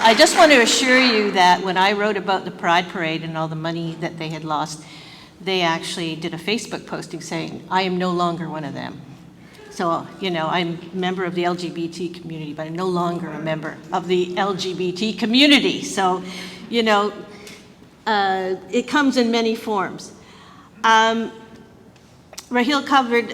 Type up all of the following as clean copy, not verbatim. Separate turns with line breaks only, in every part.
I just want to assure you that when I wrote about the Pride Parade and all the money that they had lost, they actually did a Facebook posting saying, I am no longer one of them. So, you know, I'm a member of the LGBT community, but I'm no longer a member of the LGBT community. So, you know, it comes in many forms. Raheel covered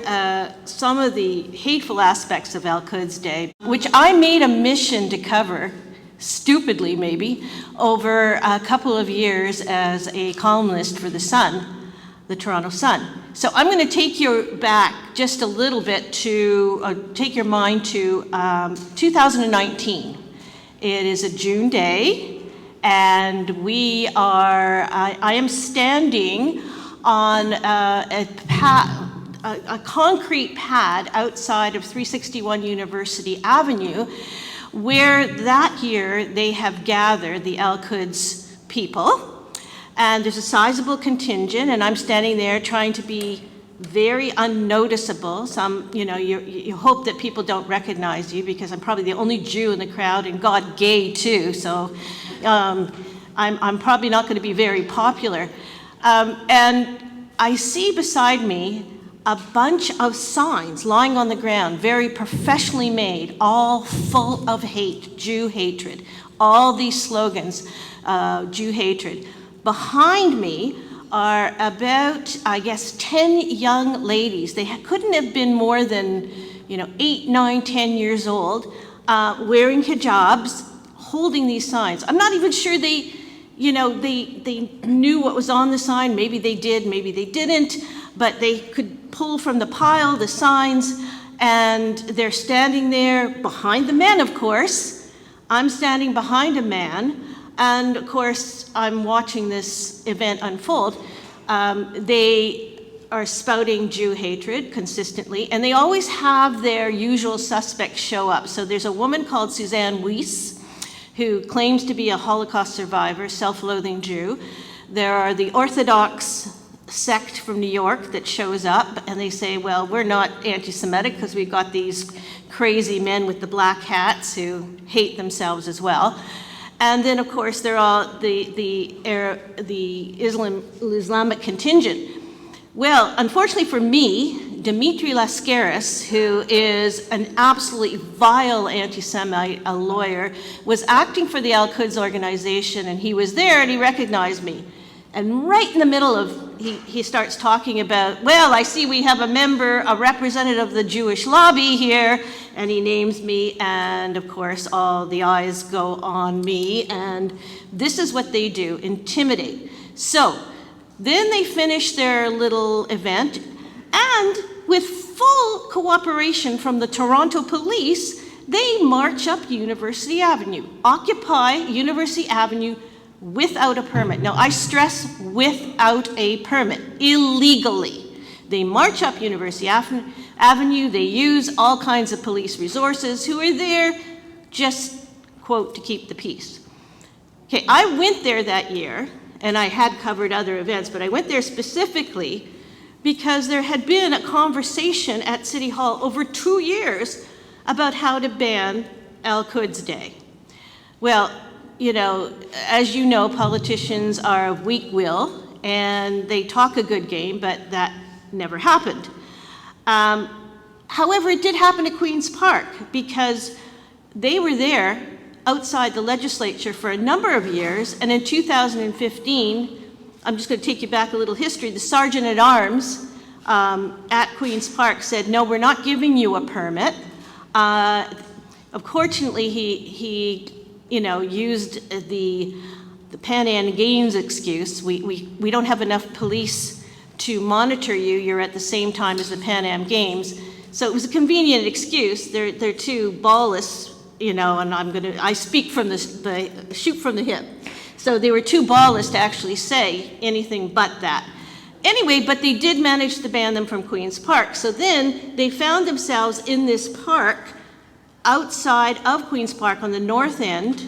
some of the hateful aspects of Al-Quds Day, which I made a mission to cover, stupidly maybe, over a couple of years as a columnist for the Sun, the Toronto Sun. So I'm going to take you back just a little bit to take your mind to 2019. It is a June day, and I am standing on a concrete pad outside of 361 University Avenue, where that year they have gathered the Al-Quds people. And there's a sizable contingent, and I'm standing there trying to be very unnoticeable. You know, you hope that people don't recognize you because I'm probably the only Jew in the crowd, and God, gay too. So I'm probably not going to be very popular. And I see beside me a bunch of signs lying on the ground, very professionally made, all full of hate, Jew hatred. All these slogans, Jew hatred. Behind me are about, I guess, 10 young ladies. They couldn't have been more than, 8, 9, 10 years old, wearing hijabs, holding these signs. I'm not even sure they knew what was on the sign. Maybe they did, maybe they didn't, but they could pull from the pile the signs, and they're standing there behind the men, of course. I'm standing behind a man. And of course, I'm watching this event unfold. They are spouting Jew hatred consistently, and they always have their usual suspects show up. So there's a woman called Suzanne Weiss, who claims to be a Holocaust survivor, self-loathing Jew. There are the Orthodox sect from New York that shows up, and they say, well, we're not anti-Semitic because we've got these crazy men with the black hats who hate themselves as well. And then, of course, there are the Islamic contingent. Well, unfortunately for me, Dimitri Lascaris, who is an absolutely vile anti-Semite, a lawyer, was acting for the Al-Quds organization, and he was there, and he recognized me. And right in the middle of, he starts talking about, well, I see we have a representative of the Jewish lobby here, and he names me, and of course all the eyes go on me, and this is what they do, intimidate. So then they finish their little event, and with full cooperation from the Toronto police, they march up University Avenue, occupy University Avenue without a permit. Now, I stress without a permit, illegally. They march up University Avenue, they use all kinds of police resources who are there just, quote, to keep the peace. Okay, I went there that year, and I had covered other events, but I went there specifically because there had been a conversation at City Hall over 2 years about how to ban Al-Quds Day. Well, as you know, politicians are of weak will, and they talk a good game, but that never happened. However, it did happen at Queen's Park, because they were there outside the legislature for a number of years, and in 2015, I'm just going to take you back a little history, the Sergeant-at-Arms at Queen's Park said, no, we're not giving you a permit. Unfortunately, he used the Pan Am Games excuse. We don't have enough police to monitor you. You're at the same time as the Pan Am Games. So it was a convenient excuse. They're too ballless, and I speak from the shoot from the hip. So they were too ballless to actually say anything but that. Anyway, but they did manage to ban them from Queen's Park. So then they found themselves in this park outside of Queen's Park on the north end,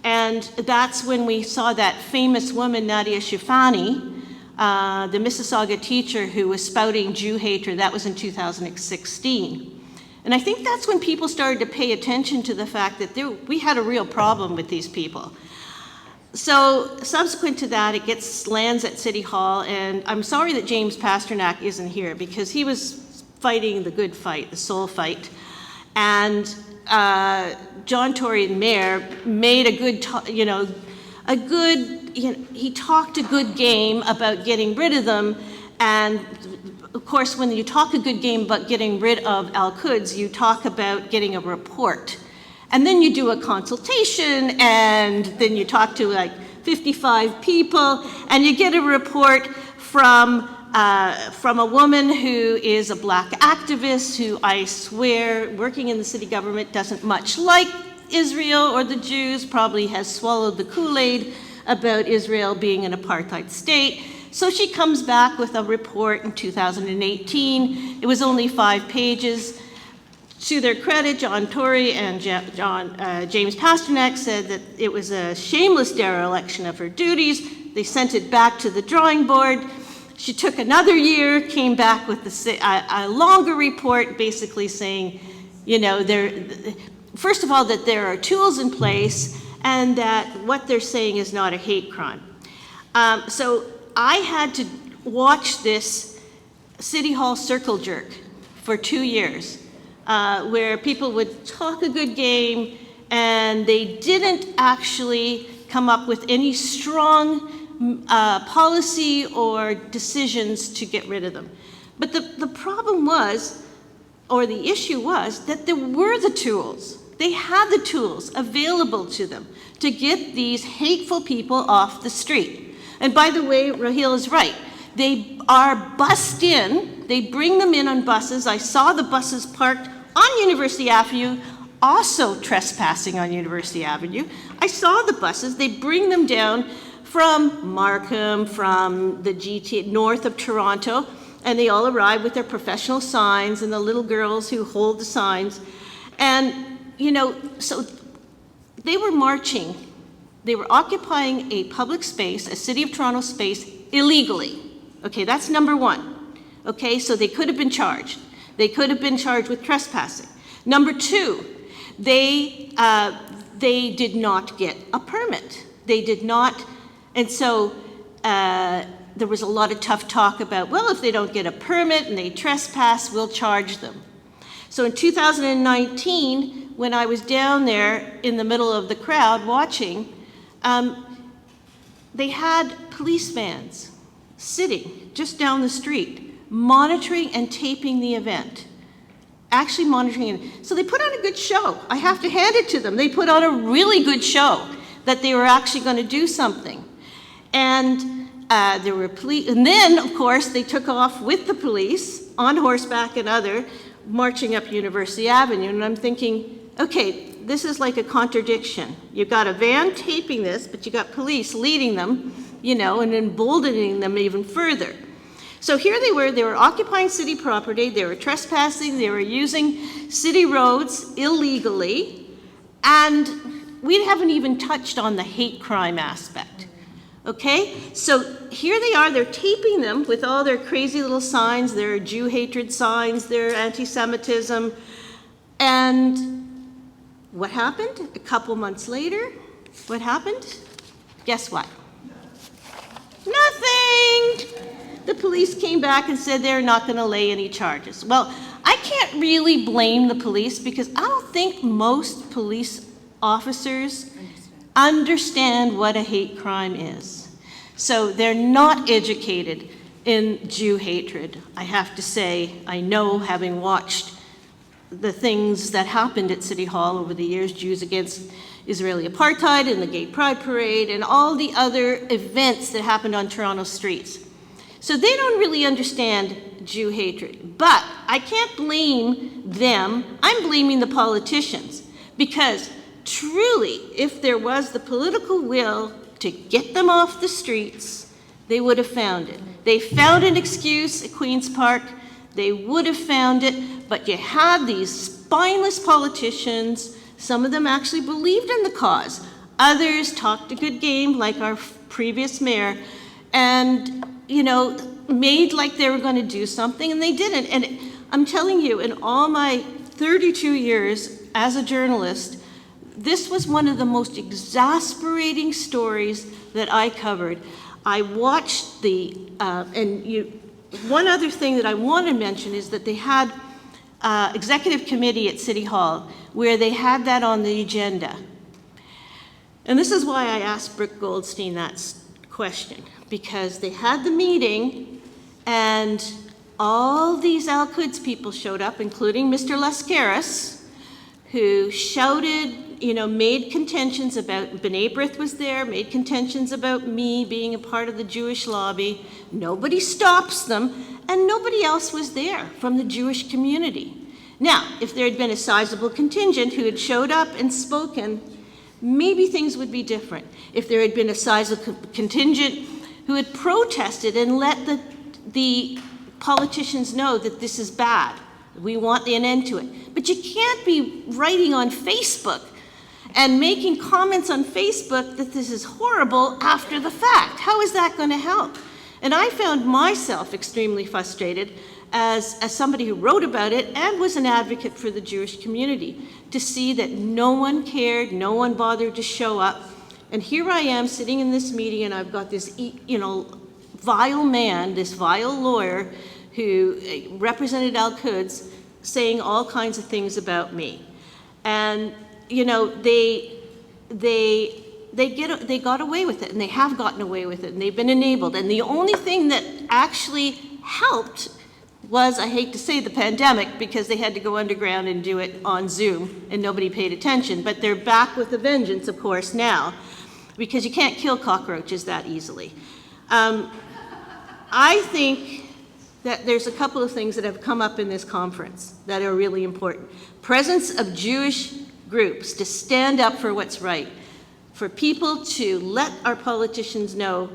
and that's when we saw that famous woman, Nadia Shifani, the Mississauga teacher who was spouting Jew hatred. That was in 2016. And I think that's when people started to pay attention to the fact that we had a real problem with these people. So subsequent to that, it lands at City Hall, and I'm sorry that James Pasternak isn't here, because he was fighting the good fight, the soul fight. And John Tory, the mayor, made he talked a good game about getting rid of them. And of course, when you talk a good game about getting rid of Al-Quds, you talk about getting a report. And then you do a consultation, and then you talk to like 55 people, and you get a report from a woman who is a black activist who, I swear, working in the city government, doesn't much like Israel or the Jews, probably has swallowed the Kool-Aid about Israel being an apartheid state. So she comes back with a report in 2018. It was only 5 pages. To their credit, John Tory and James Pasternak said that it was a shameless dereliction of her duties. They sent it back to the drawing board. She took another year, came back with a longer report, basically saying, first of all, that there are tools in place, and that what they're saying is not a hate crime. So I had to watch this City Hall circle jerk for 2 years. Where people would talk a good game, and they didn't actually come up with any strong policy or decisions to get rid of them. But the problem was, or the issue was, that there were the tools. They had the tools available to them to get these hateful people off the street. And by the way, Raheel is right. They are bussed in. They bring them in on buses. I saw the buses parked on University Avenue, also trespassing on University Avenue. I saw the buses. They bring them down from Markham, from the GTA, north of Toronto, and they all arrive with their professional signs and the little girls who hold the signs. And, so they were marching. They were occupying a public space, a City of Toronto space, illegally. Okay, that's number one. Okay, so they could have been charged. They could have been charged with trespassing. Number two, they did not get a permit. They did not, and so there was a lot of tough talk about, well, if they don't get a permit and they trespass, we'll charge them. So in 2019, when I was down there in the middle of the crowd watching, they had police vans sitting just down the street, monitoring and taping the event. Actually monitoring it. So they put on a good show. I have to hand it to them. They put on a really good show that they were actually going to do something. And there were police, and then, of course, they took off with the police on horseback and other, marching up University Avenue. And I'm thinking, okay, this is like a contradiction. You've got a van taping this, but you got police leading them, and emboldening them even further. So here they were occupying city property, they were trespassing, they were using city roads illegally, and we haven't even touched on the hate crime aspect, okay? So here they are, they're taping them with all their crazy little signs, their Jew hatred signs, their anti-Semitism, and what happened? A couple months later, what happened? Guess what? Nothing! The police came back and said they're not going to lay any charges. Well, I can't really blame the police, because I don't think most police officers understand what a hate crime is. So they're not educated in Jew hatred. I have to say, I know, having watched the things that happened at City Hall over the years, Jews against Israeli apartheid and the Gay Pride Parade and all the other events that happened on Toronto streets. So they don't really understand Jew hatred. But I can't blame them. I'm blaming the politicians. Because truly, if there was the political will to get them off the streets, they would have found it. They found an excuse at Queen's Park. They would have found it. But you had these spineless politicians. Some of them actually believed in the cause. Others talked a good game, like our previous mayor. And made like they were going to do something, and they didn't. And I'm telling you, in all my 32 years as a journalist, this was one of the most exasperating stories that I covered. I watched one other thing that I want to mention is that they had executive committee at City Hall where they had that on the agenda. And this is why I asked Brooke Goldstein that question, because they had the meeting and all these Al-Quds people showed up, including Mr. Lascaris, who shouted, made contentions about, B'nai B'rith was there, made contentions about me being a part of the Jewish lobby. Nobody stops them, and nobody else was there from the Jewish community. Now, if there had been a sizable contingent who had showed up and spoken, maybe things would be different. If there had been a sizable contingent who had protested and let the politicians know that this is bad, we want an end to it. But you can't be writing on Facebook and making comments on Facebook that this is horrible after the fact. How is that going to help? And I found myself extremely frustrated as somebody who wrote about it and was an advocate for the Jewish community, to see that no one cared, no one bothered to show up. And here I am sitting in this meeting, and I've got this, vile man, this vile lawyer who represented Al-Quds, saying all kinds of things about me. And, they got away with it, and they have gotten away with it, and they've been enabled. And the only thing that actually helped was, I hate to say, the pandemic, because they had to go underground and do it on Zoom, and nobody paid attention. But they're back with a vengeance, of course, now, because you can't kill cockroaches that easily. I think that there's a couple of things that have come up in this conference that are really important. Presence of Jewish groups to stand up for what's right, for people to let our politicians know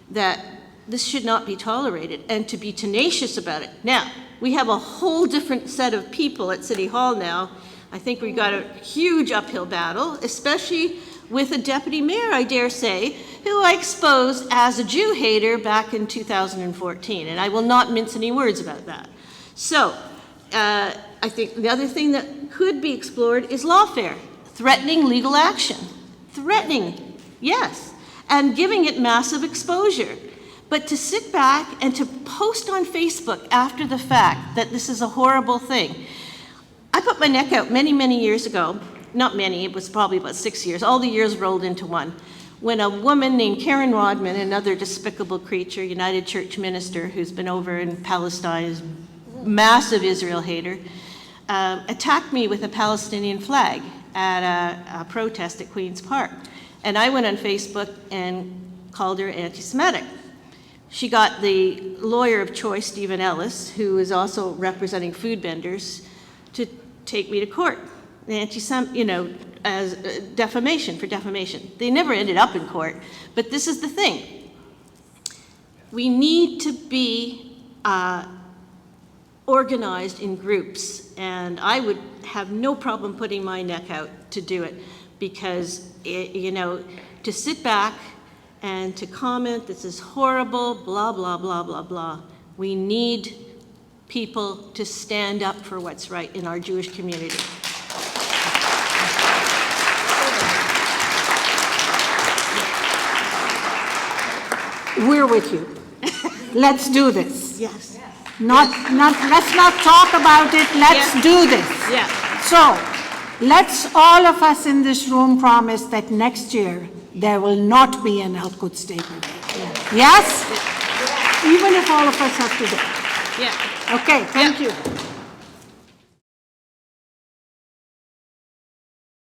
that this should not be tolerated, and to be tenacious about it. Now, we have a whole different set of people at City Hall now. I think we got a huge uphill battle, especially with a deputy mayor, I dare say, who I exposed as a Jew hater back in 2014, and I will not mince any words about that. So, I think the other thing that could be explored is lawfare, threatening legal action. Threatening, yes, and giving it massive exposure. But to sit back and to post on Facebook after the fact that this is a horrible thing. I put my neck out many, many years ago. Not many, it was probably about 6 years. All the years rolled into one. When a woman named Karen Rodman, another despicable creature, United Church minister who's been over in Palestine, is a massive Israel hater, attacked me with a Palestinian flag at a protest at Queen's Park. And I went on Facebook and called her anti-Semitic. She got the lawyer of choice, Stephen Ellis, who is also representing food vendors, to take me to court, as defamation for defamation. They never ended up in court, but this is the thing. We need to be organized in groups, and I would have no problem putting my neck out to do it, because, to sit back and to comment, this is horrible, blah, blah, blah, blah, blah. We need people to stand up for what's right in our Jewish community.
We're with you. Let's do this.
Yes.
Let's not talk about it, let's do this.
Yeah.
So, let's all of us in this room promise that next year there will not be an Al-Quds Day Parade. Yes? Even if all of us have to do it.
Yeah.
Okay, thank you.